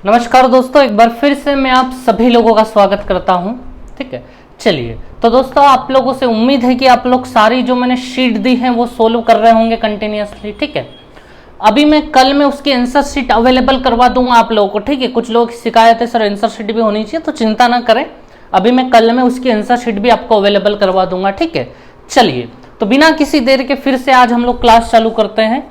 नमस्कार दोस्तों, एक बार फिर से मैं आप सभी लोगों का स्वागत करता हूं। ठीक है, चलिए तो दोस्तों आप लोगों से उम्मीद है कि आप लोग सारी जो मैंने शीट दी है वो सोल्व कर रहे होंगे कंटिन्यूअसली। ठीक है, अभी मैं कल में उसकी आंसर शीट अवेलेबल करवा दूंगा आप लोगों को। ठीक है, कुछ लोगों की शिकायत है सर आंसर शीट भी होनी चाहिए, तो चिंता ना करें, अभी मैं कल में उसकी आंसर शीट भी आपको अवेलेबल करवा दूंगा। ठीक है, चलिए तो बिना किसी देर के फिर से आज हम लोग क्लास चालू करते हैं।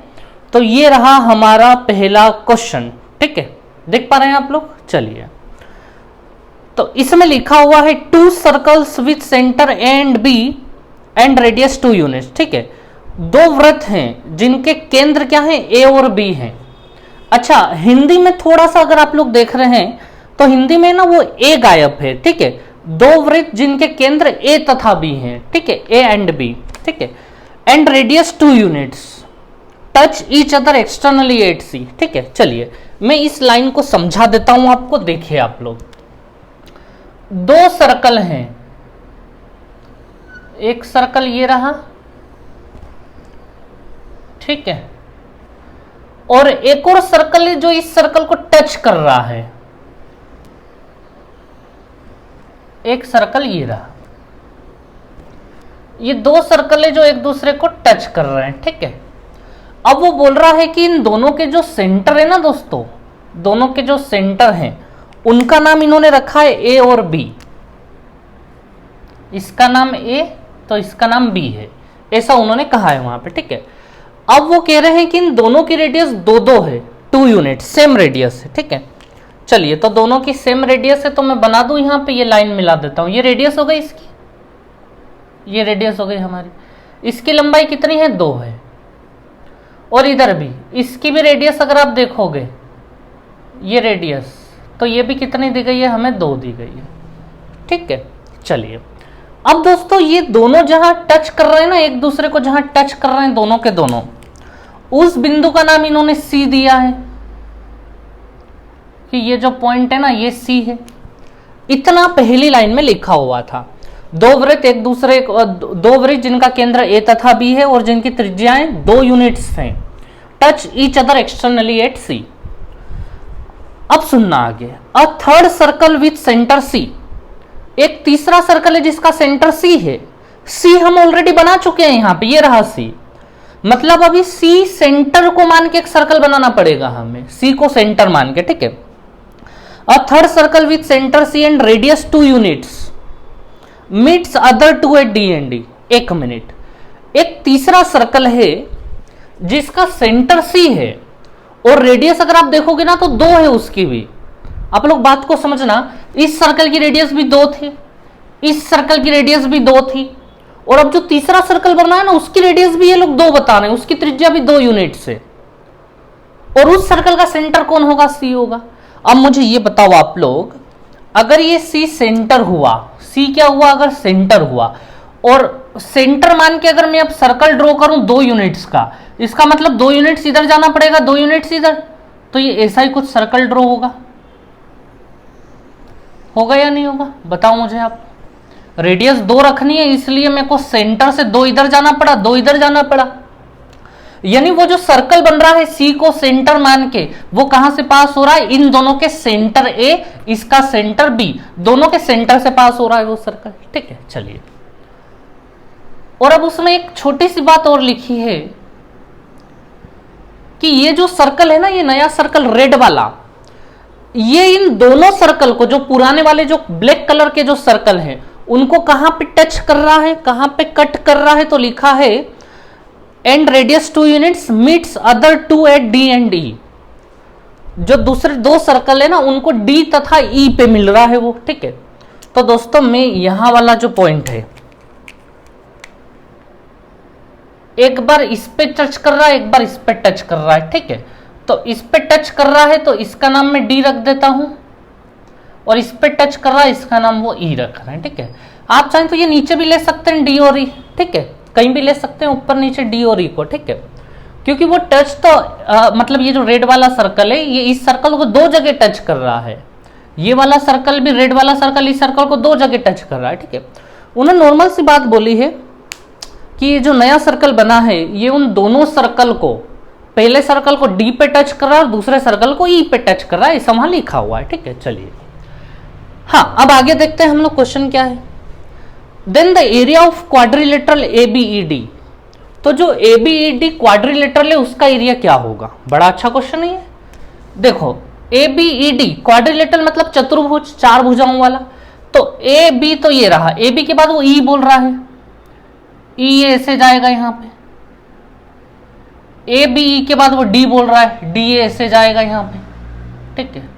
तो ये रहा हमारा पहला क्वेश्चन। ठीक है, देख पा रहे हैं आप लोग। चलिए तो इसमें लिखा हुआ है 2 circles with centre A and B and radius 2 units. ठीक है, 2 वृत्त हैं जिनके केंद्र क्या है, ए और बी हैं। अच्छा, हिंदी में थोड़ा सा अगर आप लोग देख रहे हैं तो हिंदी में ना वो ए गायब है। ठीक है, 2 वृत्त जिनके केंद्र ए तथा बी हैं। ठीक है, ए एंड बी। ठीक है, and radius 2 units touch each other externally at C. ठीक है, चलिए मैं इस लाइन को समझा देता हूं आपको। देखिए आप लोग, 2 सर्कल हैं, एक सर्कल ये रहा, ठीक है, और एक और सर्कल है जो इस सर्कल को टच कर रहा है। एक सर्कल ये रहा, ये 2 सर्कल है जो एक दूसरे को टच कर रहे हैं। ठीक है, अब वो बोल रहा है कि इन दोनों के जो सेंटर है ना दोस्तों, दोनों के जो सेंटर हैं उनका नाम इन्होंने रखा है ए और बी। इसका नाम ए तो इसका नाम बी है, ऐसा उन्होंने कहा है वहां पे। ठीक है, अब वो कह रहे हैं कि इन दोनों की रेडियस 2-2 है, 2 यूनिट, सेम रेडियस है। ठीक है, चलिए तो दोनों की सेम रेडियस है तो मैं बना दूं यहां पे, ये लाइन मिला देता हूं। ये रेडियस हो गई इसकी, ये रेडियस हो गई हमारी। इसकी लंबाई कितनी है, 2 है, और इधर भी इसकी भी रेडियस अगर आप देखोगे, ये रेडियस तो ये भी कितनी दी गई है, हमें 2 दी गई है। ठीक है, चलिए अब दोस्तों ये दोनों जहां टच कर रहे हैं ना, एक दूसरे को जहां टच कर रहे हैं दोनों के दोनों, उस बिंदु का नाम इन्होंने सी दिया है कि ये जो पॉइंट है ना ये सी है। इतना पहली लाइन में लिखा हुआ था। 2 वृत्त एक दूसरे, 2 वृत्त जिनका केंद्र ए तथा बी है और जिनकी त्रिज्याएं 2 यूनिट्स हैं, touch each other externally at C. अब सुनना आगे, a third circle with centre C, एक तीसरा सर्कल है जिसका सेंटर सी है। सी हम ऑलरेडी बना चुके हैं यहां पे, ये रहा सी, मतलब अभी सी सेंटर को मान के एक सर्कल बनाना पड़ेगा हमें, सी को सेंटर मान के। ठीक है, a third circle with centre C and radius 2 units meets other 2 at D and D. 1 minute, एक तीसरा सर्कल है जिसका सेंटर सी है और रेडियस अगर आप देखोगे ना तो 2 है उसकी भी। आप लोग बात को समझना, इस सर्कल की रेडियस भी 2 थी, इस सर्कल की रेडियस भी 2 थी, और अब जो तीसरा सर्कल बना है ना उसकी रेडियस भी ये लोग 2 बता रहे हैं, उसकी त्रिज्या भी 2 यूनिट से, और उस सर्कल का सेंटर कौन होगा, सी होगा। अब मुझे ये बताओ आप लोग, अगर ये सी सेंटर हुआ, सी क्या हुआ, अगर सेंटर हुआ, और सेंटर मान के अगर मैं अब सर्कल ड्रॉ करूं 2 यूनिट्स का, इसका मतलब 2 यूनिट्स इधर जाना पड़ेगा, 2 यूनिट्स इधर, तो ये ऐसा ही कुछ सर्कल ड्रॉ होगा या नहीं होगा, बताओ मुझे आप। रेडियस 2 रखनी है इसलिए मेरे को सेंटर से 2 इधर जाना पड़ा, 2 इधर जाना पड़ा, यानी वो जो सर्कल बन रहा है सी को सेंटर मान के, वो कहां से पास हो रहा है, इन दोनों के सेंटर ए, इसका सेंटर बी, दोनों के सेंटर से पास हो रहा है वो सर्कल। ठीक है, चलिए, और अब उसमें एक छोटी सी बात और लिखी है कि ये जो सर्कल है ना, ये नया सर्कल रेड वाला, ये इन दोनों सर्कल को, जो पुराने वाले जो ब्लैक कलर के जो सर्कल हैं उनको कहां पे टच कर रहा है, कहां पे कट कर रहा है, तो लिखा है and radius 2 units meets other 2 at D and E. जो दूसरे 2 सर्कल है ना उनको डी तथा ई पे मिल रहा है वो। ठीक है, तो दोस्तों मैं यहां वाला जो पॉइंट है, एक बार इस पे टच कर रहा है, एक बार इस पे टच कर रहा है। ठीक है, तो इस पे टच कर रहा है तो इसका नाम मैं डी रख देता हूं, और इस पे टच कर रहा है इसका नाम वो ई रख रहे हैं। ठीक है, आप चाहें तो ये नीचे भी ले सकते हैं डी और ई। ठीक है, कहीं भी ले सकते हैं, ऊपर नीचे डी और ई को। ठीक है, क्योंकि वो टच तो मतलब ये जो रेड वाला सर्कल है ये इस सर्कल को 2 जगह टच कर रहा है, ये वाला सर्कल भी, रेड वाला सर्कल इस सर्कल को 2 जगह टच कर रहा है। ठीक है, उन्होंने नॉर्मल सी बात बोली है कि ये जो नया सर्कल बना है ये उन दोनों सर्कल को पहले सर्कल को डी पे टच कर रहा है और दूसरे सर्कल को ई पे टच कर रहा है, ऐसा वहां लिखा हुआ है। ठीक है, चलिए हाँ अब आगे देखते हैं हम लोग क्वेश्चन क्या है। Then the area of quadrilateral ABED, तो जो ABED क्वाड्रिलेटरल है उसका एरिया क्या होगा? बड़ा अच्छा क्वेश्चन है। देखो ABED क्वाड्रिलेटरल मतलब चतुर्भुज, चार भुजाओं वाला। तो AB तो ये रहा, AB के बाद वो E बोल रहा है, E ऐसे जाएगा यहां पे। ABE के बाद वो D बोल रहा है, D ऐसे जाएगा यहां पे। ठीक है,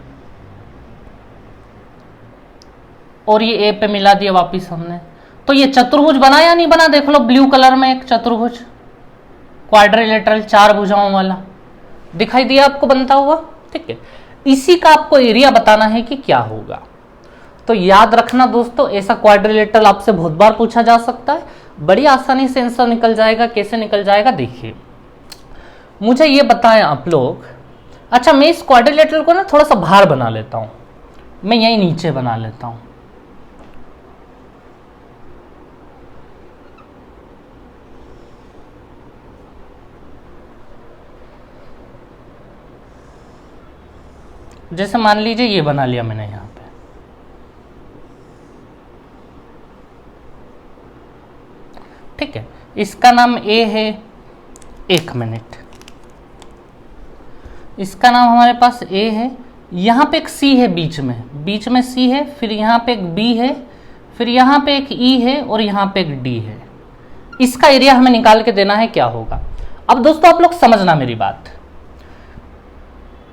और ये A पे मिला दिया वापिस हमने। तो ये चतुर्भुज बना या नहीं बना? देख लो ब्लू कलर में एक चतुर्भुज क्वाड्रिलेटरल चार भुजाओं वाला दिखाई दिया आपको बनता हुआ। ठीक है, इसी का आपको एरिया बताना है कि क्या होगा। तो याद रखना दोस्तों, ऐसा क्वाड्रिलेटरल आपसे बहुत बार पूछा जा सकता है, बड़ी आसानी से आंसर निकल जाएगा। कैसे निकल जाएगा देखिए, मुझे ये बताएं आप लोग। अच्छा, मैं इस क्वाड्रिलेटरल को ना थोड़ा सा बाहर बना लेता हूं, मैं यही नीचे बना लेता हूं। जैसे मान लीजिए ये बना लिया मैंने यहां पे। ठीक है, इसका नाम A है, एक मिनट, इसका नाम हमारे पास A है। यहां पे एक C है बीच में C है, फिर यहां पे एक B है, फिर यहां पे एक E है और यहां पे एक D है। इसका एरिया हमें निकाल के देना है, क्या होगा। अब दोस्तों आप लोग समझना मेरी बात,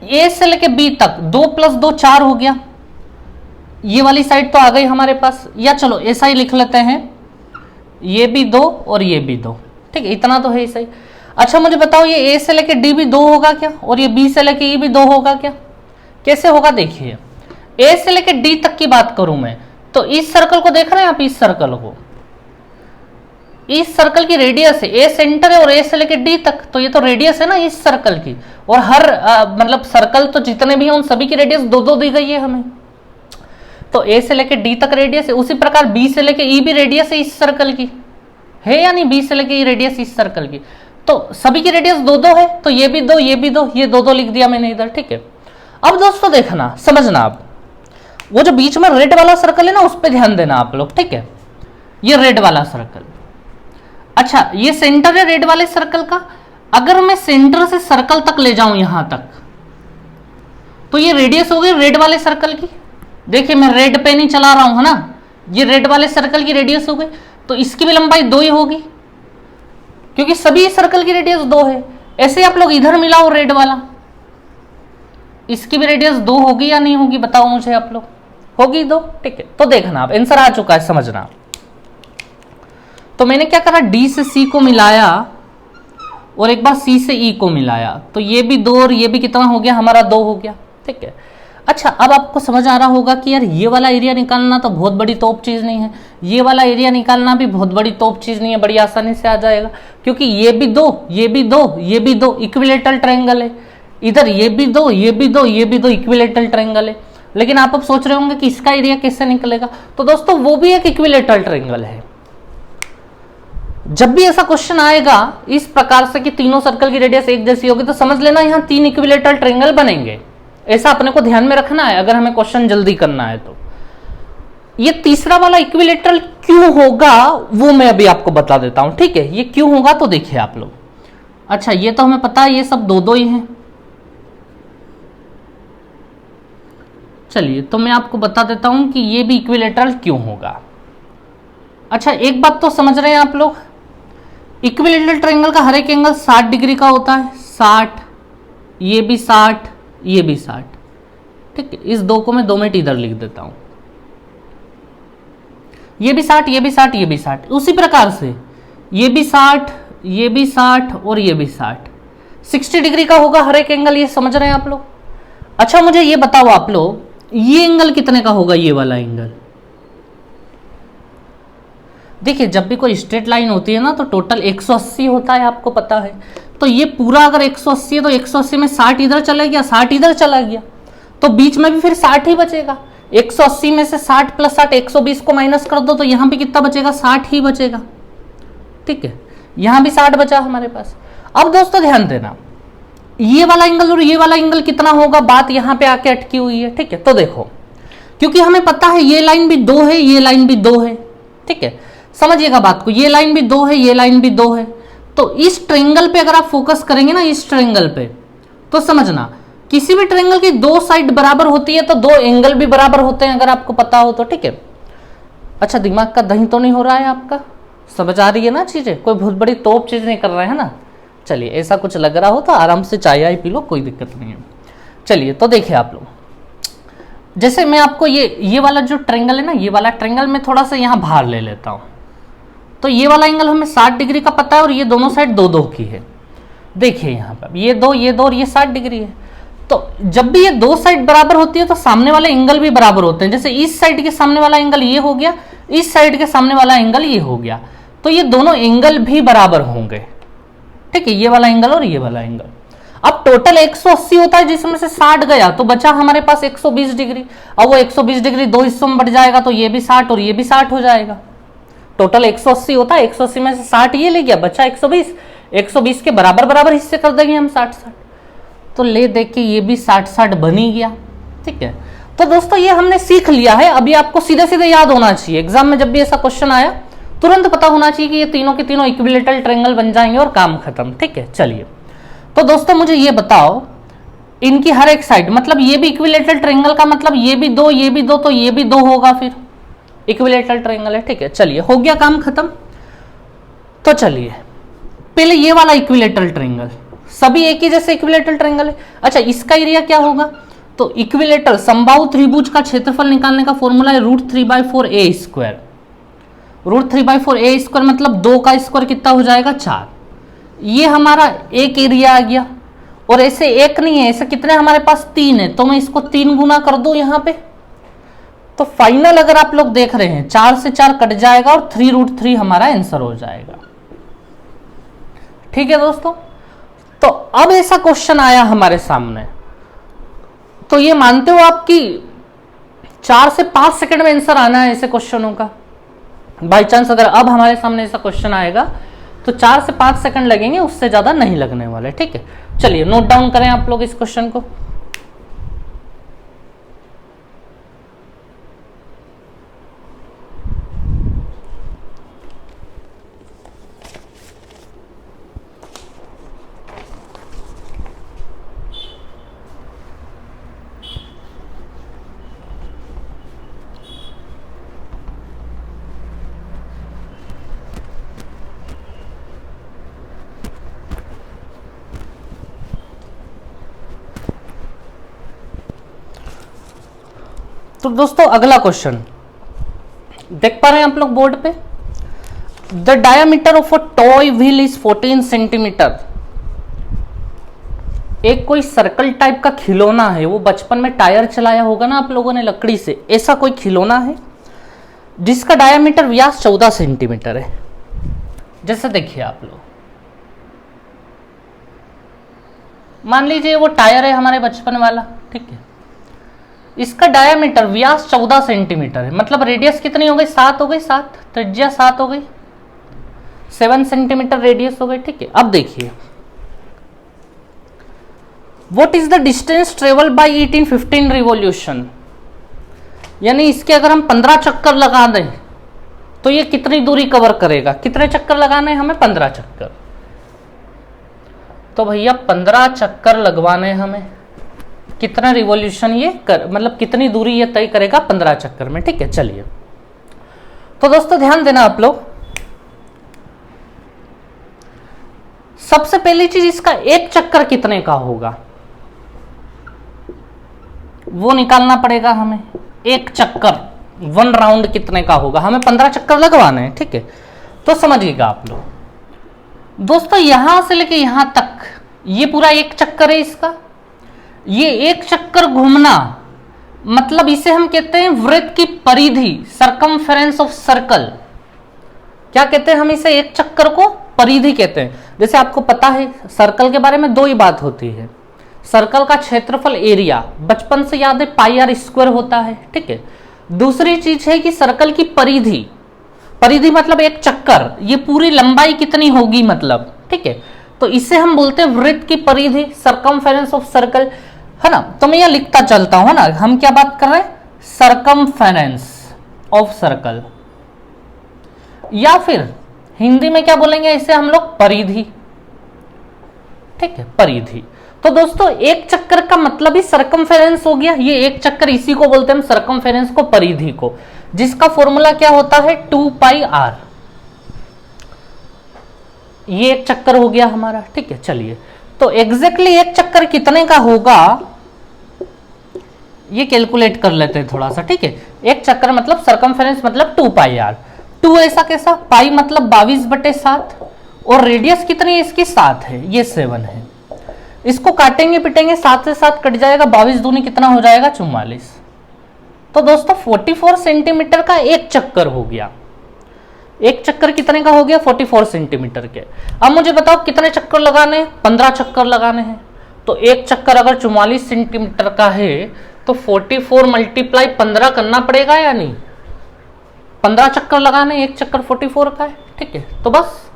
A से लेके B तक 2 + 2 4 हो गया। ये वाली साइड तो आ गई हमारे पास, या चलो ऐसा ही लिख लेते हैं, ये भी 2 और ये भी 2। ठीक है, इतना तो है ही सही। अच्छा मुझे बताओ, ये A से लेके D भी 2 होगा क्या? और ये B से लेके E भी 2 होगा क्या? कैसे होगा देखिए, A से लेके D तक की बात करूं मैं, तो इस सर्कल को देख रहे हैं आप, इस सर्कल को, इस सर्कल की रेडियस है, A सेंटर है और A से लेके D तक, तो ये तो रेडियस है ना इस सर्कल की। और हर मतलब सर्कल तो जितने भी हैं उन सभी की रेडियस 2-2 दी गई है हमें। तो A से लेके D तक रेडियस है, उसी प्रकार B से लेके E भी रेडियस है इस सर्कल की, है या नहीं? B से लेके E रेडियस इस सर्कल की, तो सभी की रेडियस 2-2 है, तो ये भी 2, ये भी 2, ये 2-2 लिख दिया मैंने इधर। ठीक है, अब दोस्तों देखना, समझना आप, वो जो बीच में रेड वाला सर्कल है ना उस पर ध्यान देना आप लोग। ठीक है, ये रेड वाला सर्कल, अच्छा ये सेंटर है रेड वाले सर्कल का। अगर मैं सेंटर से सर्कल तक ले जाऊं यहां तक, तो ये रेडियस हो गई रेड वाले सर्कल की। देखिए मैं रेड पे नहीं चला रहा हूं, है ना, ये रेड वाले सर्कल की रेडियस हो गई, तो इसकी भी लंबाई 2 ही होगी, क्योंकि सभी सर्कल की रेडियस 2 है। ऐसे आप लोग इधर मिलाओ रेड वाला, इसकी भी रेडियस 2 होगी या नहीं होगी, बताओ मुझे आप लोग। होगी 2। ठीक है, तो देखना आप, आंसर आ चुका है, समझना। तो मैंने क्या करा, D से C को मिलाया और एक बार C से E को मिलाया, तो ये भी 2 और ये भी कितना हो गया हमारा, 2 हो गया। ठीक है, अच्छा अब आपको समझ आ रहा होगा कि यार ये वाला एरिया निकालना तो बहुत बड़ी तोप चीज नहीं है, ये वाला एरिया निकालना भी बहुत बड़ी तोप चीज नहीं है, बड़ी आसानी से आ जाएगा, क्योंकि ये भी 2, ये भी 2, ये भी 2 इक्विलेटरल ट्रायंगल है। इधर ये भी 2, ये भी 2, ये भी 2 इक्विलेटरल ट्रायंगल है। लेकिन आप अब सोच रहे होंगे कि इसका एरिया कैसे निकलेगा, तो दोस्तों वो भी एक इक्विलेटरल ट्रायंगल है। जब भी ऐसा क्वेश्चन आएगा इस प्रकार से कि तीनों सर्कल की रेडियस एक जैसी होगी, तो समझ लेना यहां 3 इक्विलेटरल ट्रायंगल बनेंगे। ऐसा अपने को ध्यान में रखना है अगर हमें क्वेश्चन जल्दी करना है तो। ये तीसरा वाला इक्विलेटरल क्यों होगा वो मैं अभी आपको बता देता हूं। ठीक है, ये क्यों होगा तो देखिए आप लोग। अच्छा ये तो हमें पता है ये सब 2-2 ही हैं। चलिए तो मैं आपको बता देता हूं कि ये भी इक्विलेटरल क्यों होगा। अच्छा एक बात तो समझ रहे हैं आप लोग, इक्विलेटरल ट्रायंगल का हर एक एंगल 60 डिग्री का होता है, 60, ये भी 60, ये भी 60। ठीक है, इस 2 को मैं 2 मिनट इधर लिख देता हूं, ये भी 60, ये भी 60, ये भी 60। उसी प्रकार से ये भी 60, ये भी 60 और ये भी 60, 60 डिग्री का होगा हर एक एंगल, ये समझ रहे हैं आप लोग। अच्छा मुझे ये बताओ आप लोग, ये एंगल कितने का होगा, ये वाला एंगल। देखिए जब भी कोई स्ट्रेट लाइन होती है ना तो टोटल 180 होता है, आपको पता है। तो ये पूरा अगर 180 है तो 180 में 60 इधर चला गया, 60 इधर चला गया, तो बीच में भी फिर 60 ही बचेगा। 180 में से 60 + 60 120 को माइनस कर दो तो यहां भी कितना बचेगा, 60 ही बचेगा। ठीक है, यहां भी 60 बचा हमारे पास। अब दोस्तों ध्यान देना, ये वाला एंगल और ये वाला एंगल कितना होगा, बात यहां पे आके अटकी हुई है। ठीक है, तो देखो क्योंकि हमें पता है ये लाइन भी 2 है, ये लाइन भी 2 है। ठीक है, समझिएगा बात को, ये लाइन भी 2 है, ये लाइन भी 2 है। तो इस ट्रायंगल पे अगर आप फोकस करेंगे ना, इस ट्रायंगल पे, तो समझना किसी भी ट्रायंगल की 2 साइड बराबर होती है तो 2 एंगल भी बराबर होते हैं, अगर आपको पता हो तो। ठीक है, अच्छा दिमाग का दही तो नहीं हो रहा है आपका, समझ आ रही है ना चीजें, कोई बहुत बड़ी तोप चीज नहीं कर रहे हैं ना। चलिए, ऐसा कुछ लग रहा हो तो आराम से चाय आय पी लो, कोई दिक्कत नहीं है। चलिए, तो देखिए आप लोग, जैसे मैं आपको ये वाला जो ट्रायंगल है ना, ये वाला ट्रायंगल में थोड़ा सा यहाँ बाहर ले लेता हूँ। तो ये वाला एंगल हमें 60 डिग्री का पता है और ये दोनों साइड 2-2 की है। देखिए यहाँ पर ये 2 और ये 60 डिग्री है। तो जब भी ये 2 साइड बराबर होती है तो सामने वाले एंगल भी बराबर होते हैं। जैसे इस साइड के सामने वाला एंगल ये हो गया, इस साइड के सामने वाला एंगल ये हो गया, तो ये दोनों एंगल भी बराबर होंगे। ठीक है, ये वाला एंगल और ये वाला एंगल। अब टोटल 180 होता है, जिसमें से 60 गया तो बचा हमारे पास 120 डिग्री। अब वो 120 डिग्री 2 हिस्सों में बढ़ जाएगा, तो ये भी 60 और ये भी 60 हो जाएगा। टोटल 180 होता है, 180 में से 60 ये ले गया, बचा 120। 120 के बराबर बराबर हिस्से कर देंगे हम 60-60, तो ले देख के ये भी 60-60 बन ही गया। ठीक है, तो दोस्तों ये हमने सीख लिया है। अभी आपको सीधे सीधे याद होना चाहिए, एग्जाम में जब भी ऐसा क्वेश्चन आया तुरंत पता होना चाहिए कि ये तीनों के तीनों इक्विलेटरल ट्रायंगल बन जाएंगे और काम खत्म। ठीक है, चलिए, तो दोस्तों मुझे ये बताओ, इनकी हर एक साइड, मतलब ये भी इक्विलेटरल ट्रायंगल का मतलब ये भी 2, ये भी 2, तो ये भी 2 होगा, फिर इक्विलेटरल ट्रायंगल है। ठीक है, चलिए, हो गया काम खत्म। तो चलिए, पहले ये वाला इक्विलेटरल ट्रायंगल, सभी एक ही जैसे इक्विलेटरल ट्रायंगल है। अच्छा, इसका एरिया क्या होगा, तो इक्विलेटरल समबाहु त्रिभुज का क्षेत्रफल निकालने का फॉर्मूला है √3/4a²। √3/4a² मतलब 2 का स्क्वायर कितना हो जाएगा, 4। ये हमारा एक एरिया आ गया। और ऐसे एक नहीं है, ऐसे कितने हमारे पास 3 है, तो मैं इसको 3 गुना कर दूं यहां पे, तो फाइनल अगर आप लोग देख रहे हैं 4 से 4 कट जाएगा और 3√3 हमारा आंसर हो जाएगा। ठीक है दोस्तों, तो अब ऐसा क्वेश्चन आया हमारे सामने, तो ये मानते हो आप कि 4 से 5 सेकंड में आंसर आना है ऐसे क्वेश्चनों का। बाई चांस अगर अब हमारे सामने ऐसा क्वेश्चन आएगा तो 4 से 5 सेकंड लगेंगे, उससे ज्यादा नहीं लगने वाले। ठीक है, चलिए नोट डाउन करें आप लोग इस क्वेश्चन को। तो दोस्तों अगला क्वेश्चन देख पा रहे हैं आप लोग बोर्ड पे, the diameter of a toy wheel is 14 centimetre. एक कोई सर्कल टाइप का खिलौना है, वो बचपन में टायर चलाया होगा ना आप लोगों ने लकड़ी से, ऐसा कोई खिलौना है जिसका डायमीटर व्यास 14 सेंटीमीटर है। जैसे देखिए आप लोग, मान लीजिए वो टायर है हमारे बचपन वाला, ठीक है, इसका डायमीटर व्यास 14 सेंटीमीटर है, मतलब रेडियस कितनी हो गई, 7 हो गई, 7 त्रिज्या 7 हो गई, 7 सेंटीमीटर रेडियस हो गई। ठीक है, अब देखिए, what is the distance travel by it in 15 revolution, यानी इसके अगर हम 15 चक्कर लगा दें तो ये कितनी दूरी कवर करेगा। कितने चक्कर लगाने हैं हमें, 15 चक्कर। तो भैया 15 चक्कर लगवाने हमें, कितना रिवॉल्यूशन ये मतलब कितनी दूरी ये तय करेगा 15 चक्कर में। ठीक है, चलिए, तो दोस्तों ध्यान देना आप लोग, सबसे पहली चीज इसका एक चक्कर कितने का होगा वो निकालना पड़ेगा हमें। एक चक्कर 1 राउंड कितने का होगा, हमें 15 चक्कर लगवाने हैं। ठीक है, तो समझिएगा आप लोग दोस्तों, यहां से लेके यहां तक ये पूरा एक चक्कर है इसका। ये एक चक्कर घूमना मतलब इसे हम कहते हैं वृत्त की परिधि, सरकमफेरेंस ऑफ सर्कल। क्या कहते हैं हम इसे, एक चक्कर को परिधि कहते हैं। जैसे आपको पता है सर्कल के बारे में 2 ही बात होती है, सर्कल का क्षेत्रफल एरिया, बचपन से याद है πr² होता है। ठीक है, दूसरी चीज है कि सर्कल की परिधि, परिधि मतलब एक चक्कर, ये पूरी लंबाई कितनी होगी मतलब। ठीक है, तो इसे हम बोलते हैं वृत्त की परिधि, सर्कमफेरेंस ऑफ सर्कल, है ना। तो मैं यह लिखता चलता हूं ना, हम क्या बात कर रहे हैं, सर्कमफेरेंस ऑफ सर्कल, या फिर हिंदी में क्या बोलेंगे इसे हम लोग, परिधि, ठीक है, परिधि। तो दोस्तों एक चक्कर का मतलब ही सर्कमफेरेंस हो गया, ये एक चक्कर, इसी को बोलते हैं हम सर्कमफेरेंस को, परिधि को, जिसका फॉर्मूला क्या होता है 2πr। ये एक चक्कर हो गया हमारा, ठीक है। चलिए तो एग्जैक्टली एक चक्कर कितने का होगा ये कैलकुलेट कर लेते हैं थोड़ा सा, ठीक है। एक चक्कर मतलब सर्कमफेरेंस मतलब 2πr, 2 ऐसा कैसा, पाई मतलब 22/7, और रेडियस कितनी है इसकी 7 है, ये 7 है। इसको काटेंगे पिटेंगे, 7 से 7 कट जाएगा, 22 दूनी कितना हो जाएगा 44। तो दोस्तों 44 सेंटीमीटर का एक चक्कर हो गया। एक चक्कर कितने का हो गया, 44 सेंटीमीटर के। अब मुझे बताओ कितने चक्कर लगाने हैं, 15 चक्कर लगाने हैं। तो एक चक्कर अगर 44 सेंटीमीटर का है तो 44 मल्टीप्लाई 15 करना पड़ेगा या नहीं, 15 चक्कर लगाने, एक चक्कर 44 का है, ठीक है। तो बस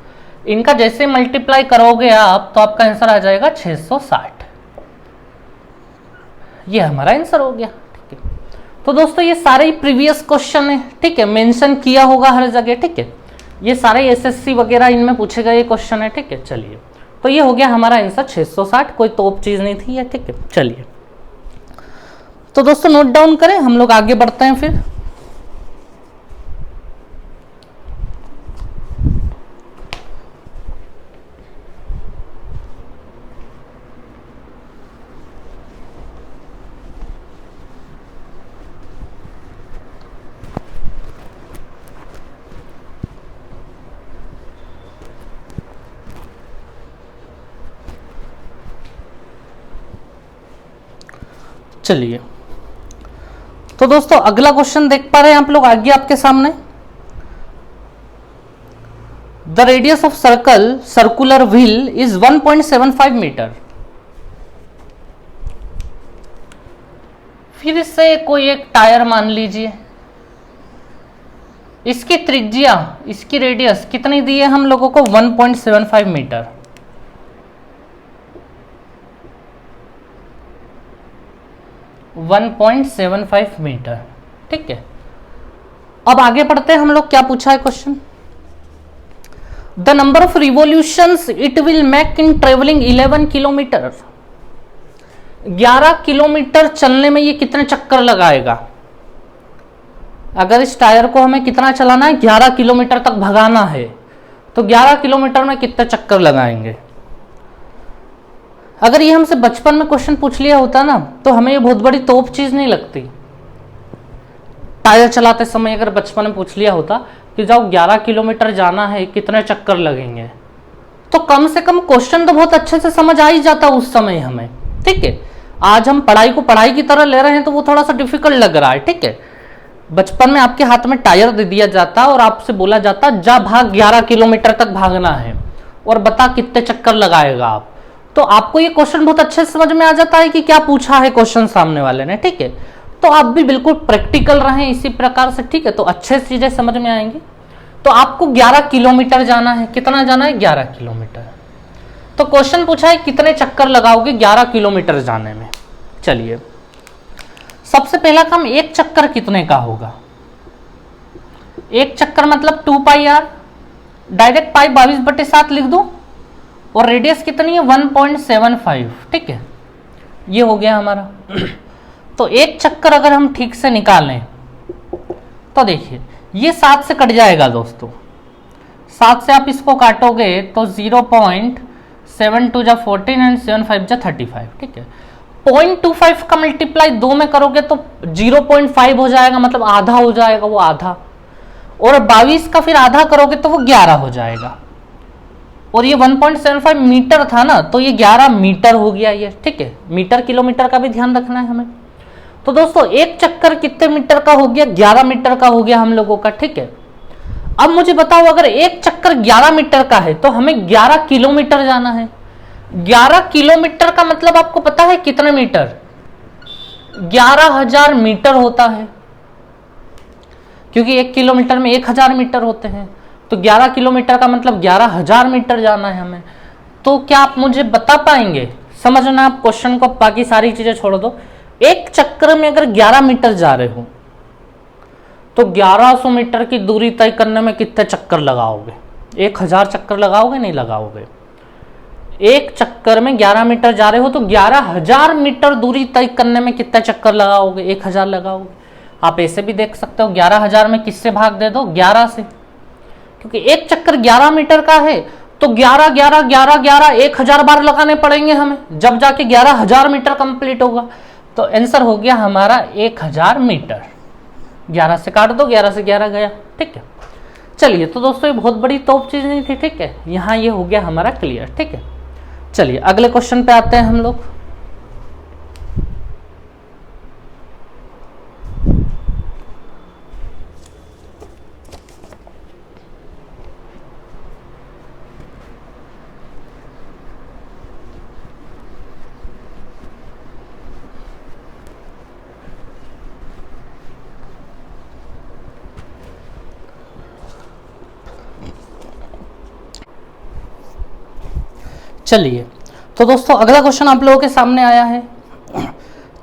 इनका जैसे मल्टीप्लाई करोगे आप तो आपका आंसर आ जाएगा 660। ये हमारा आंसर हो गया, ठीक है। तो दोस्तों ये सारे ही प्रीवियस क्वेश्चन है, ठीक है, मेंशन किया होगा हर जगह, ठीक है। ये सारे एसएससी वगैरह इनमें पूछे गए क्वेश्चन है, ठीक है। चलिए तो ये हो गया हमारा आंसर 660, कोई तोप चीज नहीं थी ये, ठीक है। चलिए तो दोस्तों नोट डाउन करें, हम लोग आगे बढ़ते हैं फिर। चलिए तो दोस्तों अगला क्वेश्चन देख पा रहे हैं आप लोग आगे आपके सामने। The radius of circle circular wheel is 1.75 metre. फिर इससे कोई एक टायर मान लीजिए, इसकी त्रिज्या, इसकी रेडियस कितनी दी है हम लोगों को 1.75 मीटर। $1.75 मीटर, ठीक है। अब आगे पढ़ते हैं हम लोग, क्या पूछा है question. The number of revolutions it will make in travelling 11 kilometre. 11 kilometre चलने में ये कितने चक्कर लगाएगा। अगर इस टायर को हमें कितना चलाना है, 11 किलोमीटर तक भगाना है, तो 11 किलोमीटर में कितने चक्कर लगाएंगे। अगर ये हमसे बचपन में क्वेश्चन पूछ लिया होता ना तो हमें ये बहुत बड़ी तोप चीज नहीं लगती। टायर चलाते समय अगर बचपन में पूछ लिया होता कि जाओ 11 किलोमीटर जाना है, कितने चक्कर लगेंगे, तो कम से कम क्वेश्चन तो बहुत अच्छे से समझ आ ही जाता उस समय हमें, ठीक है। आज हम पढ़ाई को पढ़ाई की तरह ले रहे हैं तो वो थोड़ा सा डिफिकल्ट लग रहा है, ठीक है। बचपन में आपके हाथ में टायर दे दिया जाता और आपसे बोला जाता जा भाग 11 किलोमीटर तक भागना है और बता कितने चक्कर लगाएगा आप, तो आपको ये क्वेश्चन बहुत अच्छे से समझ में आ जाता है कि क्या पूछा है क्वेश्चन सामने वाले ने, ठीक है। तो आप भी बिल्कुल प्रैक्टिकल रहें इसी प्रकार से, ठीक है, तो अच्छे से चीजें समझ में आएंगी। तो आपको 11 किलोमीटर जाना है, कितना जाना है 11 किलोमीटर। तो क्वेश्चन पूछा है कितने चक्कर लगाओगे 11 किलोमीटर जाने में। चलिए सबसे पहला काम, एक चक्कर कितने का होगा। एक चक्कर मतलब 2πr, डायरेक्ट पाई 22/7 लिख दो और रेडियस कितनी है 1.75, ठीक है। ये हो गया हमारा। तो एक चक्कर अगर हम ठीक से निकालें तो देखिए ये 7 से कट जाएगा दोस्तों। 7 से आप इसको काटोगे तो 0.72 जा 14 एंड 75 जा 35, ठीक है। 0.25 का मल्टीप्लाई 2 में करोगे तो 0.5 हो जाएगा, मतलब आधा हो जाएगा, वो आधा। और 22 का फिर आधा करोगे तो वो 11 हो जाएगा। और ये 1.75 मीटर था ना, तो ये 11 मीटर हो गया ये, ठीक है। मीटर किलोमीटर का भी ध्यान रखना है हमें। तो दोस्तों एक चक्कर कितने मीटर का हो गया, 11 मीटर का हो गया हम लोगों का, ठीक है। अब मुझे बताओ अगर एक चक्कर 11 मीटर का है तो हमें 11 किलोमीटर जाना है। 11 किलोमीटर का मतलब आपको पता है कितने मीटर, 11,000 मीटर होता है, क्योंकि 1 किलोमीटर में 1,000 मीटर होते हैं। तो 11 किलोमीटर का मतलब 11,000 मीटर जाना है हमें। तो क्या आप मुझे बता पाएंगे, समझना आप क्वेश्चन को, बाकी सारी चीजें छोड़ दो। एक चक्र में अगर 11 मीटर जा रहे हो तो 1100 मीटर की दूरी तय करने में कितने चक्कर लगाओगे? 1000 चक्कर लगाओगे? नहीं लगाओगे। एक चक्कर में 11 मीटर जा रहे हो तो 11,000 मीटर दूरी तय करने में कितने चक्कर लगाओगे? 1000 लगाओगे। आप ऐसे भी देख सकते हो, 11,000 में किससे भाग दे दो? 11 से, क्योंकि एक चक्कर 11 मीटर का है तो 11 11 11 11 1000 बार लगाने पड़ेंगे हमें, जब जाके 11,000 मीटर कंप्लीट होगा। तो आंसर हो गया हमारा 1000 मीटर। 11 से काट दो, 11 से 11 गया, ठीक है। चलिए, तो दोस्तों ये बहुत बड़ी टॉप चीज नहीं थी, ठीक है। यहाँ ये हो गया हमारा क्लियर, ठीक है। चलिए अगले क्वेश्चन पे आते हैं हम लोग। चलिए, तो दोस्तों अगला क्वेश्चन आप लोगों के सामने आया है।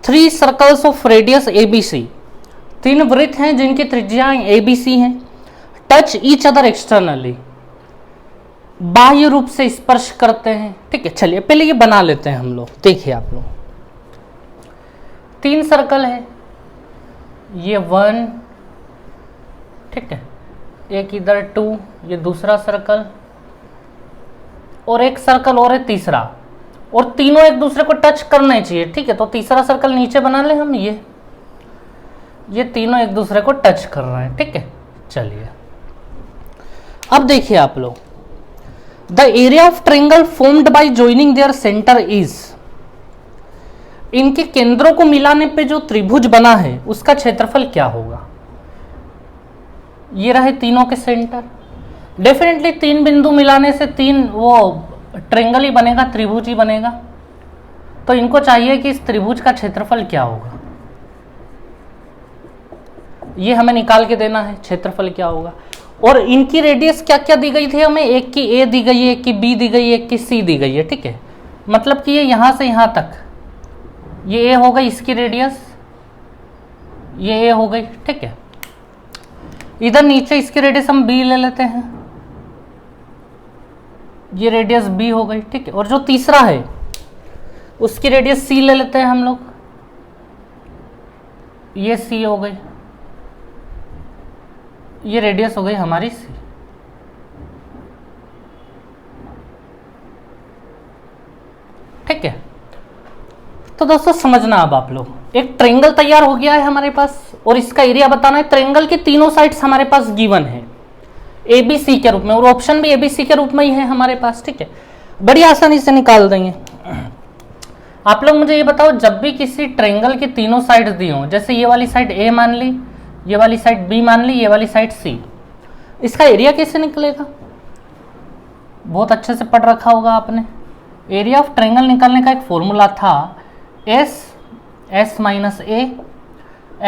3 सर्कल्स ऑफ रेडियस ABC, 3 वृत्त हैं जिनकी त्रिज्याएं ABC हैं, टच ईच अदर एक्सटर्नली, बाह्य रूप से स्पर्श करते हैं, ठीक है। चलिए पहले ये बना लेते हैं हम लोग। देखिए आप लोग, 3 सर्कल है, ये 1, ठीक है, एक इधर 2, ये दूसरा सर्कल, और एक सर्कल और है तीसरा, और तीनों एक दूसरे को टच करना ही चाहिए, ठीक है। तो तीसरा सर्कल नीचे बना ले हम, ये तीनों एक दूसरे को टच कर रहे हैं, ठीक है। चलिए अब देखिए आप लोग, the area of triangle formed by joining their centre is, इनके केंद्रों को मिलाने पे जो त्रिभुज बना है उसका क्षेत्रफल क्या होगा? ये रहे तीनों के सेंटर, डेफिनेटली 3 बिंदु मिलाने से 3 वो ट्रायंगल ही बनेगा, त्रिभुज ही बनेगा। तो इनको चाहिए कि इस त्रिभुज का क्षेत्रफल क्या होगा, ये हमें निकाल के देना है, क्षेत्रफल क्या होगा। और इनकी रेडियस क्या क्या दी गई थी हमें? एक की A दी गई है, एक की B दी गई है, एक की C दी गई है, ठीक है। मतलब कि ये यहां से यहां तक, ये A हो गई इसकी रेडियस, ये A हो गई, ठीक है। इधर नीचे इसकी रेडियस हम B ले लेते हैं, ये रेडियस B हो गई, ठीक है। और जो तीसरा है उसकी रेडियस C ले लेते हैं हम लोग, ये C हो गई, ये रेडियस हो गई हमारी C, ठीक है। तो दोस्तों समझना अब आप लोग, एक ट्रायंगल तैयार हो गया है हमारे पास और इसका एरिया बताना है। ट्रायंगल के तीनों साइड्स हमारे पास गिवन है ABC के रूप में, और ऑप्शन भी ABC के रूप में ही है हमारे पास, ठीक है। बड़ी आसानी से निकाल देंगे। आप लोग मुझे ये बताओ, जब भी किसी ट्रायंगल की तीनों साइड्स दी हो, जैसे ये वाली साइड A मान ली, ये वाली साइड B मान ली, ये वाली साइड C, इसका एरिया कैसे निकलेगा? बहुत अच्छे से पढ़ रखा होगा आपने। एरिया ऑफ ट्रायंगल निकालने का एक फॉर्मूला था, S minus A,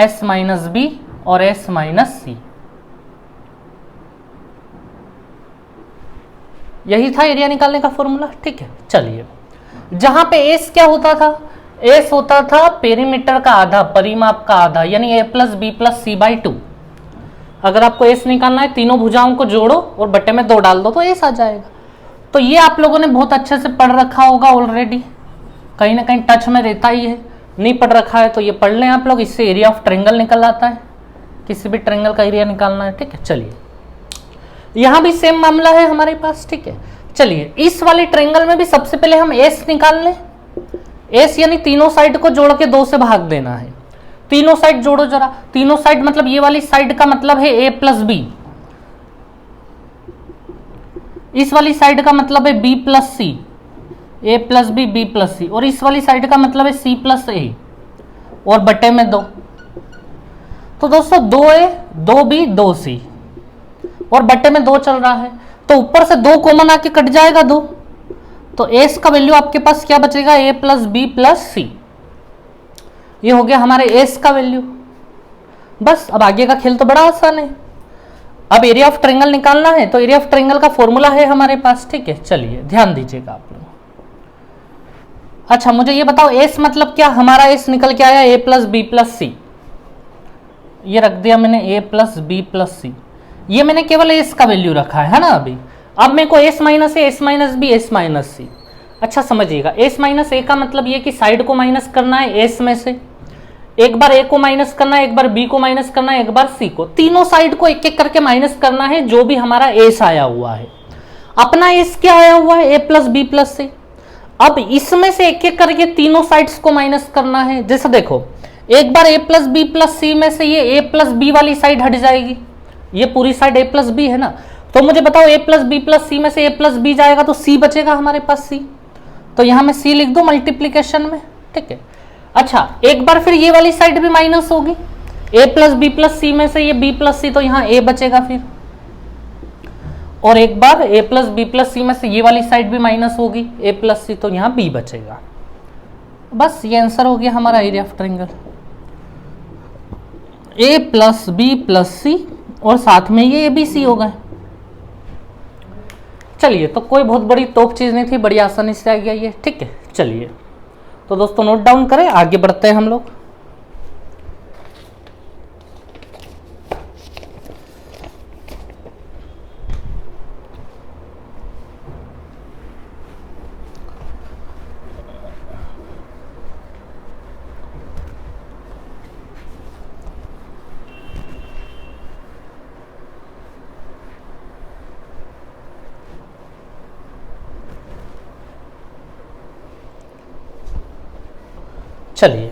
S minus B और S माइनस C, यही था एरिया निकालने का फॉर्मूला, ठीक है। चलिए, जहां पे S क्या होता था? S होता था पेरीमीटर का आधा, परिमाप का आधा, यानी A plus B plus C by 2। अगर आपको S निकालना है, तीनों भुजाओं को जोड़ो और बट्टे में 2 डाल दो तो S आ जाएगा। तो ये आप लोगों ने बहुत अच्छे से पढ़ रखा होगा ऑलरेडी, कहीं ना कहीं टच में रहता ही है। नहीं पढ़ रखा है तो ये पढ़ लें आप लोग, इससे एरिया ऑफ ट्रायंगल निकल आता है, किसी भी ट्रायंगल का एरिया निकालना है, ठीक है। चलिए, यहां भी सेम मामला है हमारे पास, ठीक है। चलिए, इस वाले ट्रायंगल में भी सबसे पहले हम S निकाल लें। S यानी तीनों साइड को जोड़ के 2 से भाग देना है। तीनों साइड जोड़ो जरा, तीनों साइड मतलब ये वाली साइड का मतलब है A प्लस B, इस वाली साइड का मतलब है B plus C, A plus B, B plus C, और इस वाली साइड का मतलब है C प्लस A, और बटे में 2। तो दोस्तों 2A 2B 2C, और बटे में 2 चल रहा है, तो ऊपर से 2 कॉमन आके कट जाएगा 2, तो S का वैल्यू आपके पास क्या बचेगा? A plus B plus C, ये हो गया हमारे S का वैल्यू। बस अब आगे का खेल तो बड़ा आसान है। अब एरिया ऑफ ट्रायंगल निकालना है, तो एरिया ऑफ ट्रायंगल का फॉर्मूला है हमारे पास, ठीक है। चलिए ध्यान दीजिएगा आप लोग। अच्छा मुझे ये बताओ एस मतलब क्या, हमारा एस निकल के आया ए प्लस बी प्लस सी, ये रख दिया मैंने ए प्लस बी प्लस सी, ये मैंने केवल एस का वैल्यू रखा है ना अभी। अब मेरे को S minus A, S minus B, S minus C. अच्छा समझिएगा, एस माइनस ए का मतलब ये कि साइड को माइनस करना है एस में से, एक बार ए को माइनस करना है, एक बार बी को माइनस करना है, एक बार सी को, तीनों साइड को एक एक करके माइनस करना है जो भी हमारा एस आया हुआ है। अपना एस क्या आया हुआ है, ए प्लस बी प्लस सी। अब इसमें से एक एक करके तीनों साइड्स को माइनस करना है। जैसे देखो एक बार ए प्लस बी प्लस सी में से ये ए प्लस बी वाली साइड हट जाएगी, ये पूरी साइड ए प्लस बी है ना, तो मुझे बताओ ए प्लस बी प्लस सी में से ए प्लस बी जाएगा तो सी बचेगा हमारे पास सी, तो यहां मैं सी लिख दूं मल्टीप्लीकेशन में, ठीक है। अच्छा एक बार फिर ये वाली साइड भी माइनस होगी, ए प्लस बी प्लस सी में से ये बी प्लस सी, तो यहाँ ए बचेगा फिर, और एक बार ए प्लस बी प्लस सी में से ये वाली साइड भी माइनस होगी ए प्लस सी, तो यहाँ बी बचेगा। बस ये आंसर हो गया हमारा area of triangle, A plus B plus C और साथ में ये ए बी सी हो गए। चलिए तो कोई बहुत बड़ी तोप चीज नहीं थी, बड़ी आसानी से आ गया ये, ठीक है। चलिए तो दोस्तों नोट डाउन करें, आगे बढ़ते हैं हम लोग। चलिए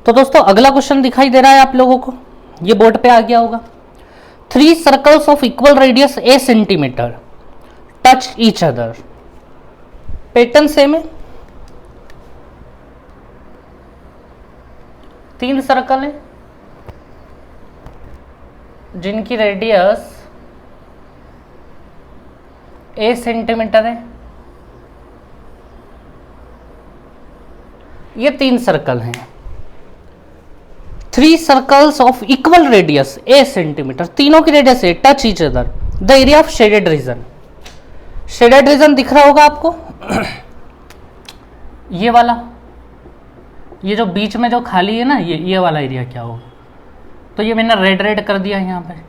तो दोस्तों अगला क्वेश्चन दिखाई दे रहा है आप लोगों को, ये बोर्ड पे आ गया होगा। 3 circles of equal radius A centimetre touch each other, pattern same है, 3 सर्कल है जिनकी रेडियस ए सेंटीमीटर है, ये 3 सर्कल हैं। 3 circles of equal radius A centimetre, तीनों की रेडियस है, touch each other, the area of shaded region, shaded region दिख रहा होगा आपको ये वाला, ये जो बीच में जो खाली है ना, ये वाला एरिया क्या होगा, तो ये मैंने रेड रेड कर दिया यहां पे,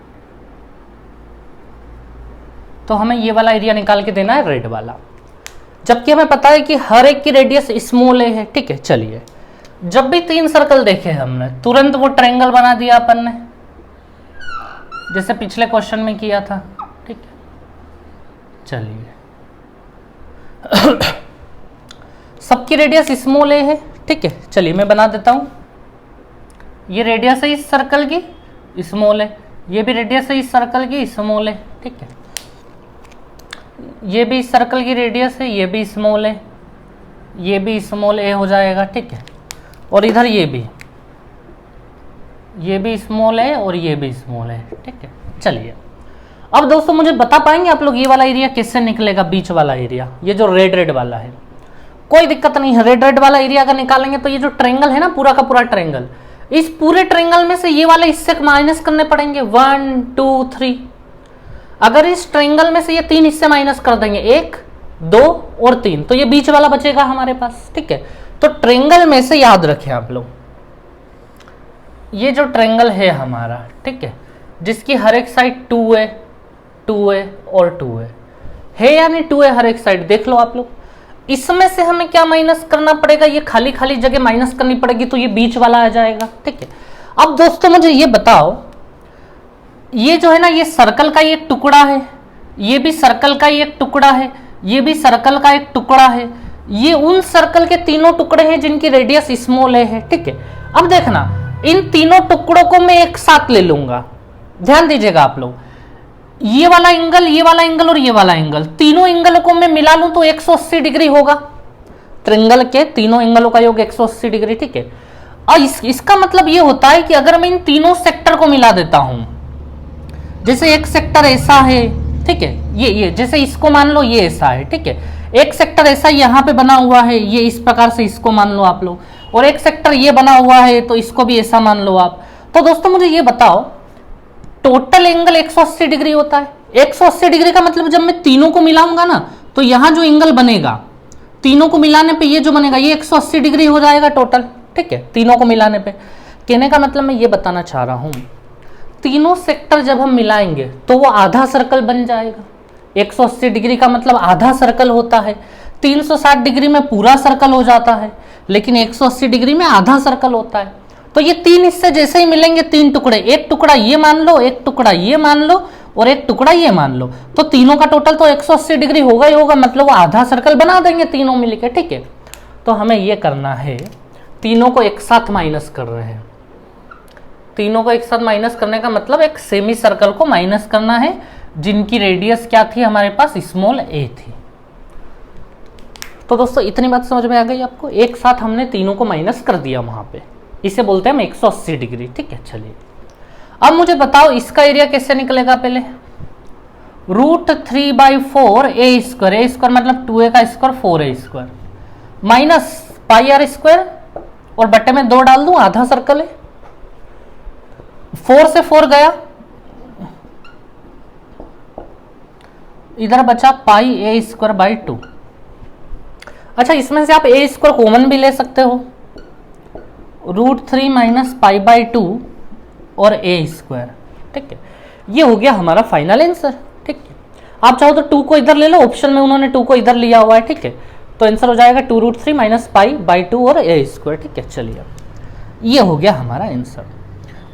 तो हमें ये वाला एरिया निकाल के देना है रेड वाला, जबकि हमें पता है कि हर एक की रेडियस स्मॉल है, ठीक है। चलिए जब भी 3 सर्कल देखे हमने तुरंत वो ट्रायंगल बना दिया अपन ने, जैसे पिछले क्वेश्चन में किया था, ठीक है। चलिए सबकी रेडियस स्मॉल है, ठीक है। चलिए मैं बना देता हूं, ये रेडियस है इस सर्कल की, स्मॉल है, ये भी रेडियस है इस सर्कल की, स्मॉल है, ठीक है। ये भी इस सर्कल की रेडियस है, ये भी स्मॉल है, ये भी स्मॉल ए हो जाएगा, ठीक है। और इधर ये भी स्मॉल है और ये भी स्मॉल है, ठीक है। चलिए अब दोस्तों मुझे बता पाएंगे आप लोग ये वाला एरिया कैसे निकलेगा, बीच वाला एरिया, ये जो रेड रेड वाला है, कोई दिक्कत नहीं है, रेड रेड वाला एरिया अगर निकालेंगे तो ये जो ट्रायंगल है ना, पूरा का पूरा ट्रायंगल, इस पूरे ट्रायंगल में से ये वाला इससे माइनस करने पड़ेंगे, 1 2 3। अगर इस ट्रायंगल में से ये 3 हिस्से माइनस कर देंगे, 1 2 और 3, तो ये बीच वाला बचेगा हमारे पास, ठीक है। तो ट्रायंगल में से याद रखें आप लोग, ये जो ट्रायंगल है हमारा, ठीक है, जिसकी हर एक साइड 2 है 2 है और 2 है या नहीं, 2 है हर एक साइड, देख लो आप लोग। इसमें से हमें क्या माइनस करना पड़ेगा, ये खाली खाली जगह माइनस करनी पड़ेगी, तो ये बीच वाला आ जाएगा, ठीक है। अब दोस्तों मुझे ये बताओ, ये जो है ना, ये सर्कल का एक टुकड़ा है, ये भी सर्कल का एक टुकड़ा है, ये भी सर्कल का एक टुकड़ा है, ये उन सर्कल के तीनों टुकड़े हैं जिनकी रेडियस स्मॉल है, ठीक है। अब देखना इन तीनों टुकड़ों को मैं एक साथ ले लूंगा, ध्यान दीजिएगा आप लोग, ये वाला एंगल, ये वाला एंगल और ये वाला एंगल, तीनों एंगलों को मैं मिला लूं तो 180 डिग्री होगा, ट्रायंगल के तीनों एंगलों का योग 180 डिग्री, ठीक है। और इसका मतलब ये होता है कि अगर मैं इन तीनों सेक्टर को मिला देता हूं, जैसे एक सेक्टर ऐसा है, ठीक है, ये जैसे इसको मान लो ये ऐसा है, ठीक है, एक सेक्टर ऐसा यहाँ पे बना हुआ है, ये इस प्रकार से इसको मान लो आप लोग, और एक सेक्टर ये बना हुआ है तो इसको भी ऐसा मान लो आप। तो दोस्तों मुझे ये बताओ, टोटल एंगल 180 डिग्री होता है। 180 डिग्री का मतलब जब मैं तीनों को मिलाऊंगा ना, तो यहां जो एंगल बनेगा, तीनों को मिलाने पे ये जो बनेगा ये 180 डिग्री हो जाएगा टोटल, ठीक है, तीनों को मिलाने पे। कहने का मतलब मैं ये बताना चाह रहा हूं, तीनों सेक्टर जब हम मिलाएंगे तो वो आधा सर्कल बन जाएगा। 180 डिग्री का मतलब आधा सर्कल होता है, 360 डिग्री में पूरा सर्कल हो जाता है, लेकिन 180 डिग्री में आधा सर्कल होता है। तो ये तीन हिस्से जैसे ही मिलेंगे, तीन टुकड़े, एक टुकड़ा ये मान लो, एक टुकड़ा ये मान लो और एक टुकड़ा ये मान लो, तो तीनों का टोटल तो 180 डिग्री होगा ही होगा, मतलब वो आधा सर्कल बना देंगे तीनों मिलके, ठीक है। तो हमें ये करना है, तीनों को एक साथ माइनस कर रहे हैं। तीनों को एक साथ माइनस करने का मतलब एक सेमी सर्कल को माइनस करना है, जिनकी रेडियस क्या थी हमारे पास, स्मॉल ए थी। तो दोस्तों इतनी बात समझ में आ गई आपको, एक साथ हमने तीनों को माइनस कर दिया वहां पे, इसे बोलते हैं हम 180 डिग्री, ठीक है। चलिए अब मुझे बताओ इसका एरिया कैसे निकलेगा, पहले √3/4 ए स्क्वायर, ए स्क्वायर मतलब 2a का square 4a square minus pi r square, और बट्टे में 2 डाल दूं, आधा सर्कल है, 4 से 4 गया, इधर बचा पाई ए स्क्वायर बाई 2। अच्छा, इसमें से आप ए स्क्वायर कॉमन भी ले सकते हो, √3 माइनस पाई बाई 2 और ए स्क्वायर, ठीक है। ये हो गया हमारा फाइनल आंसर, ठीक है। आप चाहो तो 2 को इधर ले लो, ऑप्शन में उन्होंने 2 को इधर लिया हुआ है, ठीक है। तो आंसर हो जाएगा 2√3 माइनस पाई बाई 2 और ए स्क्वायर, ठीक है। चलिए ये हो गया हमारा आंसर।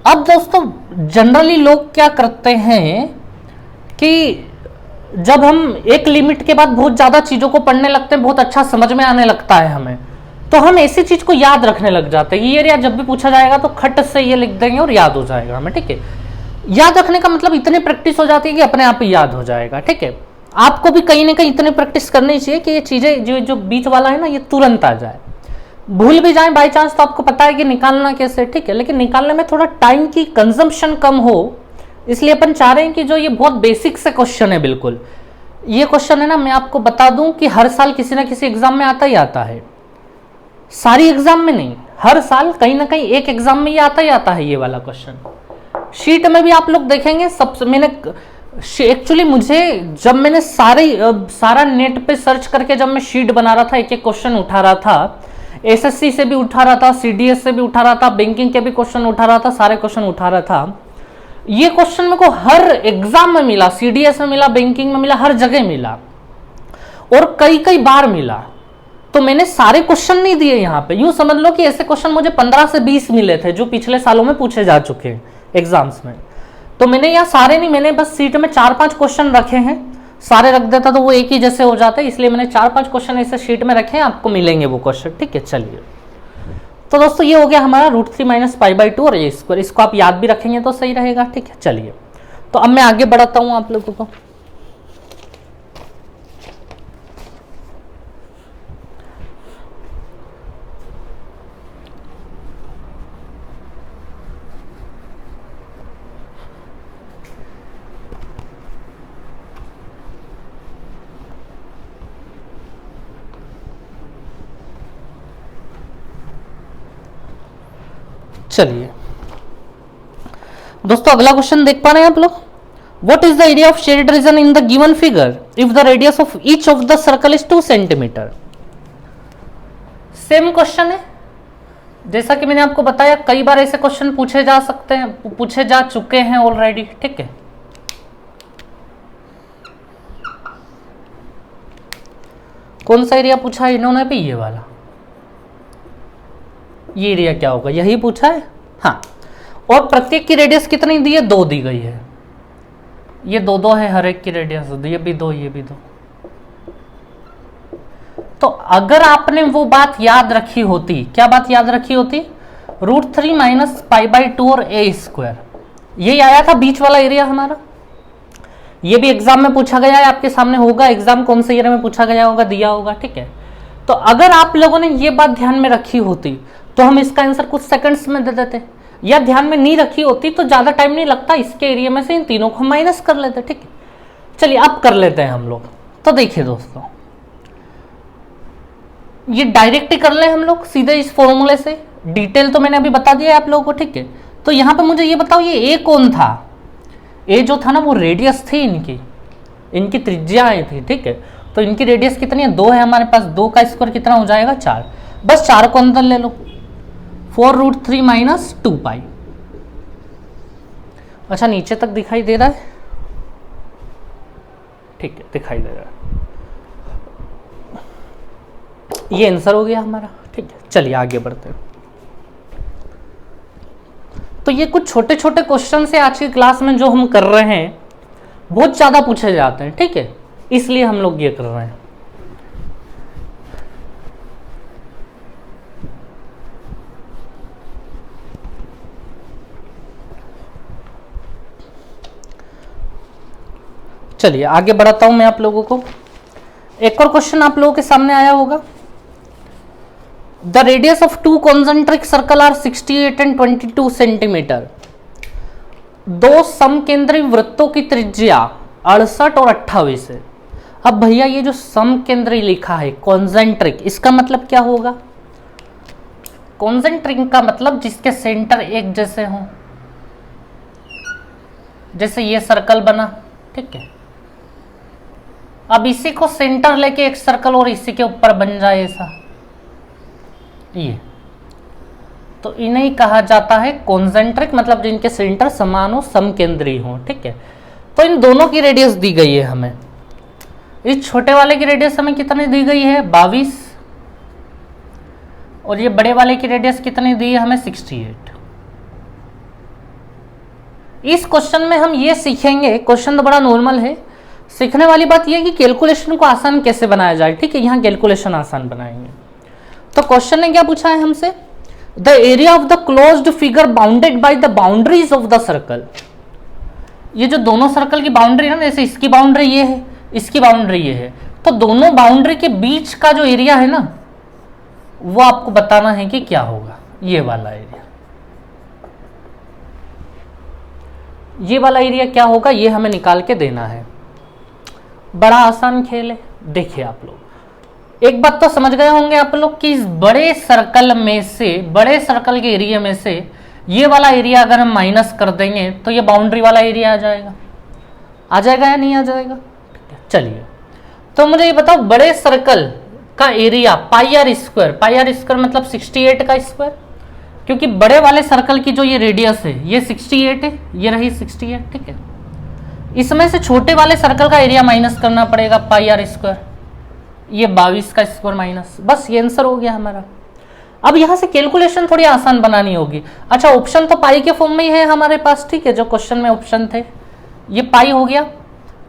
अब दोस्तों जनरली लोग क्या करते हैं कि जब हम एक लिमिट के बाद बहुत ज्यादा चीजों को पढ़ने लगते हैं, बहुत अच्छा समझ में आने लगता है हमें, तो हम ऐसी चीज को याद रखने लग जाते हैं। ये एरिया जब भी पूछा जाएगा तो खट से ये लिख देंगे और याद हो जाएगा हमें, ठीक है। याद रखने का मतलब इतनी प्रैक्टिस हो जाती है कि अपने आप ही याद हो जाएगा, ठीक है। आपको भी कहीं ना कहीं इतनी प्रैक्टिस करनी चाहिए कि ये चीजें जो बीच वाला है ना, ये तुरंत आ जाए। भूल भी जाए बाई चांस तो आपको पता है कि निकालना कैसे, ठीक है, लेकिन निकालने में थोड़ा टाइम की कंजम्पशन कम हो, इसलिए अपन चाह रहे हैं कि जो ये बहुत बेसिक से क्वेश्चन है, बिल्कुल ये क्वेश्चन है ना, मैं आपको बता दूं कि हर साल किसी ना किसी एग्जाम में आता ही आता है, सारी एग्जाम में नहीं, हर साल कहीं ना कहीं एक एग्जाम में ये आता ही आता है। ये वाला क्वेश्चन शीट में भी आप लोग देखेंगे, सब मैंने एक्चुअली मुझे जब मैंने सारा नेट पे सर्च करके जब मैं शीट बना रहा था, एक एक क्वेश्चन उठा रहा था, एसएससी से भी उठा रहा था, सीडीएस से भी उठा रहा था, बैंकिंग के भी क्वेश्चन उठा रहा था, सारे क्वेश्चन उठा रहा था। ये क्वेश्चन मेरे को हर एग्जाम में मिला, सीडीएस में मिला, बैंकिंग में मिला, हर जगह मिला और कई कई बार मिला। तो मैंने सारे क्वेश्चन नहीं दिए यहाँ पे, यूं समझ लो कि ऐसे क्वेश्चन मुझे 15 से 20 मिले थे जो पिछले सालों में पूछे जा चुके हैं एग्जाम्स में। तो मैंने यहाँ सारे नहीं, मैंने बस सीट में 4-5 क्वेश्चन रखे हैं, सारे रख देता तो वो एक ही जैसे हो जाते, इसलिए मैंने 4-5 क्वेश्चन ऐसे शीट में रखे हैं, आपको मिलेंगे वो क्वेश्चन, ठीक है। चलिए तो दोस्तों ये हो गया हमारा √3 माइनस पाई बाई 2 और ए स्क्वायर, इसको आप याद भी रखेंगे तो सही रहेगा, ठीक है। चलिए तो अब मैं आगे बढ़ाता हूं आप लोगों को। चलिए दोस्तों अगला क्वेश्चन देख पा रहे हैं आप लोग। What is the area of shaded region in the given figure if the radius of each of the circle is 2 centimetre. Same question है, जैसा कि मैंने आपको बताया कई बार ऐसे क्वेश्चन पूछे जा सकते हैं, पूछे जा चुके हैं ऑलरेडी, ठीक है। कौन सा एरिया पूछा है इन्होंने भी, ये वाला, ये एरिया क्या होगा, यही पूछा है, हाँ। और प्रत्येक की रेडियस कितनी दी है, 2 दी गई है, ये 2-2 है हर एक की रेडियस, ये भी 2, ये भी 2। तो अगर आपने वो बात याद रखी होती, क्या बात याद रखी होती, √3 माइनस पाई बाई 2 और ए स्क्वायर, यही आया था बीच वाला एरिया हमारा। ये भी एग्जाम में पूछा गया है, आपके सामने होगा एग्जाम कौन से एरिया में पूछा गया होगा, दिया होगा, ठीक है। तो अगर आप लोगों ने ये बात ध्यान में रखी होती तो हम इसका आंसर कुछ सेकंड्स में दे देते, या ध्यान में नहीं रखी होती तो ज्यादा टाइम नहीं लगता, इसके एरिया में से इन तीनों को माइनस कर लेते, ठीक है। चलिए अब कर लेते हैं हम लोग। तो देखिए दोस्तों, ये डायरेक्ट ही कर ले हम लोग सीधे इस फॉर्मूले से, डिटेल तो मैंने अभी बता दिया है आप लोगों को, ठीक है। तो यहां पे मुझे ये बताओ, ये ए कौन था, ए जो था ना वो रेडियस थी इनकी त्रिज्याएं थी, ठीक है। तो इनकी रेडियस कितनी है, 2 है हमारे पास, 2 का स्क्वायर कितना हो जाएगा 4। बस 4 को अंदर ले लो, 4√3 माइनस 2 पाई। अच्छा नीचे तक दिखाई दे रहा है, ठीक है दिखाई दे रहा है। ये आंसर हो गया हमारा, ठीक है। चलिए आगे बढ़ते हैं। तो ये कुछ छोटे छोटे क्वेश्चन से आज की क्लास में जो हम कर रहे हैं बहुत ज्यादा पूछे जाते हैं, ठीक है, इसलिए हम लोग ये कर रहे हैं। चलिए आगे बढ़ाता हूं मैं आप लोगों को। एक और क्वेश्चन आप लोगों के सामने आया होगा। The radius of 2 concentric circle are 68 and 22 centimetre. 2 समकेंद्री वृत्तों की त्रिज्या 68 और 28 है। अब भैया ये जो समकेंद्री लिखा है कॉन्सेंट्रिक, इसका मतलब क्या होगा? कॉन्सेंट्रिक का मतलब जिसके सेंटर एक जैसे हों, जैसे ये सर्कल बना, ठीक है। अब इसी को सेंटर लेके एक सर्कल और इसी के ऊपर बन जाए ऐसा, ये तो इन्हें कहा जाता है कॉन्सेंट्रिक, मतलब जिनके सेंटर समान हो, समकेंद्री हो, ठीक है। तो इन दोनों की रेडियस दी गई है हमें। इस छोटे वाले की रेडियस हमें कितनी दी गई है 22, और ये बड़े वाले की रेडियस कितनी दी है हमें 68। इस क्वेश्चन में हम ये सीखेंगे, क्वेश्चन तो बड़ा नॉर्मल है, सीखने वाली बात यह है कि कैलकुलेशन को आसान कैसे बनाया जाए, ठीक है। यहाँ कैलकुलेशन आसान बनाएंगे। तो क्वेश्चन ने क्या पूछा है हमसे, the area of the closed figure bounded by the boundaries of the circle. ये जो दोनों सर्कल की बाउंड्री है ना, जैसे इसकी बाउंड्री ये है, इसकी बाउंड्री ये है, तो दोनों बाउंड्री के बीच का जो एरिया है ना, वो आपको बताना है कि क्या होगा। ये वाला एरिया, ये वाला एरिया क्या होगा, ये हमें निकाल के देना है। बड़ा आसान खेल है। देखिए आप लोग एक बात तो समझ गए होंगे आप लोग कि इस बड़े सर्कल में से, बड़े सर्कल के एरिया में से ये वाला एरिया अगर हम माइनस कर देंगे तो ये बाउंड्री वाला एरिया आ जाएगा। आ जाएगा या नहीं आ जाएगा? चलिए तो मुझे ये बताओ, बड़े सर्कल का एरिया पाई आर स्क्वायर मतलब 68 का स्क्वायर, क्योंकि बड़े वाले सर्कल की जो ये रेडियस है ये 68 है, ये रही 68, ठीक है। इसमें से छोटे वाले सर्कल का एरिया माइनस करना पड़ेगा पाई आर स्क्वायर, ये 22 का स्क्वायर माइनस, बस ये आंसर हो गया हमारा। अब यहां से कैलकुलेशन थोड़ी आसान बनानी होगी। अच्छा ऑप्शन तो पाई के फॉर्म में ही है हमारे पास, ठीक है, जो क्वेश्चन में ऑप्शन थे ये पाई हो गया।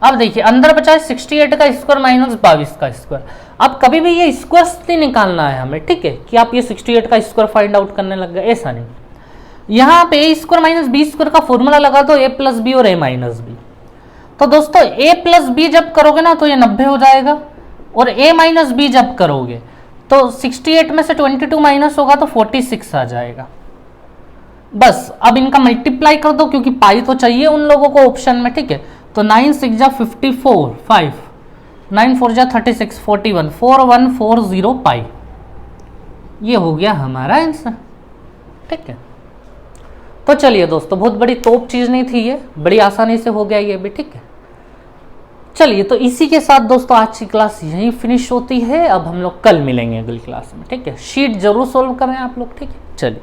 अब देखिए अंदर बचा है 68 का स्क्वायर माइनस 22 का स्क्वायर। अब कभी भी ये स्क्वायर नहीं निकालना है हमें, ठीक है, कि आप ये 68 का स्क्वायर फाइंड आउट करने लग गए, ऐसा नहीं। यहाँ पे ए स्क्वायर माइनस बी स्क्वायर का फॉर्मूला लगा दो, ए प्लस बी और ए माइनस बी। तो दोस्तों a प्लस बी जब करोगे ना तो ये 90 हो जाएगा, और a माइनस बी जब करोगे तो 68 में से 22 माइनस होगा तो 46 आ जाएगा। बस अब इनका मल्टीप्लाई कर दो, क्योंकि पाई तो चाहिए उन लोगों को ऑप्शन में, ठीक है। तो 9 6 जा 54, 5 9 4 जा 36, 41 4140 पाई, ये हो गया हमारा आंसर, ठीक है। तो चलिए दोस्तों, बहुत बड़ी तोप चीज नहीं थी ये, बड़ी आसानी से हो गया ये भी, ठीक है। चलिए तो इसी के साथ दोस्तों आज की क्लास यहीं फिनिश होती है। अब हम लोग कल मिलेंगे अगली क्लास में, ठीक है। शीट जरूर सोल्व करें आप लोग, ठीक है। चलिए।